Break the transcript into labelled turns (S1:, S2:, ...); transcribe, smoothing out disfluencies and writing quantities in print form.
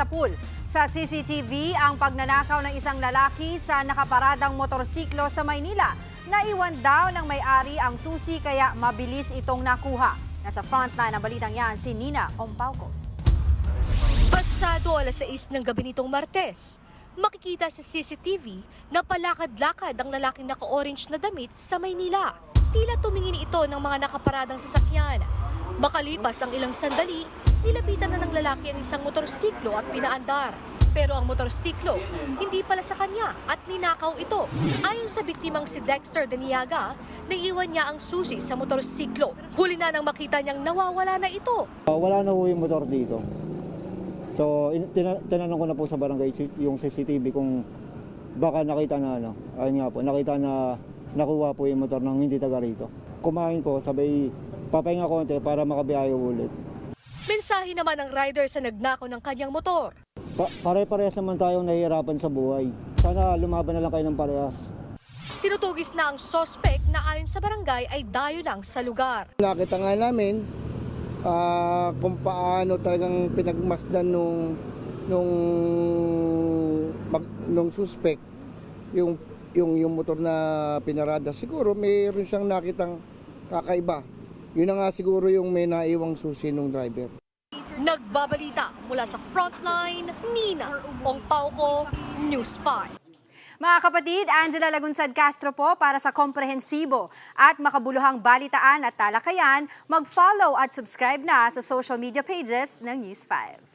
S1: pool. Sa CCTV, ang pagnanakaw ng isang lalaki sa nakaparadang motorsiklo sa Maynila. Naiwan daw ng may-ari ang susi kaya mabilis itong nakuha. Nasa frontline ng balitang yan si Nina Ompauco.
S2: Pasado alas 6 ng gabi nitong Martes, makikita sa CCTV na palakad-lakad ang lalaking naka-orange na damit sa Maynila. Tila tumingin ito ng mga nakaparadang sasakyan. Makalipas ang ilang sandali, nilapitan na ng lalaki ang isang motorsiklo at pinaandar. Pero ang motorsiklo, hindi pala sa kanya at ninakaw ito. Ayon sa biktimang si Dexter Deniaga, naiwan niya ang susi sa motorsiklo. Huli na nang makita niyang nawawala na ito.
S3: Wala na po yung motor dito. So, tinanong ko na po sa barangay yung CCTV kung baka nakita na ayun nga po, nakita na nakuha po yung motor ng hindi taga rito. Kumain po, sabay papahinga konti para makabiyahe ulit.
S2: Mensahe naman ng rider sa nagnakaw ng kanyang motor.
S3: Pare-parehas naman tayong nahihirapan sa buhay. Sana lumaban na lang kayo ng parehas.
S2: Tinutugis na ang suspect na ayon sa barangay ay dayo lang sa lugar.
S4: Nakita nga namin kung paano talagang pinagmasdan nung suspect yung motor na pinarada. Siguro mayroon siyang nakitang kakaiba. Yun na nga siguro yung may naiwang susi nung driver.
S2: Nagbabalita mula sa frontline, Nina Ompauco, News 5.
S1: Mga kapatid, Angela Lagunsad Castro po para sa komprehensibo at makabuluhang balitaan at talakayan. Mag-follow at subscribe na sa social media pages ng News 5.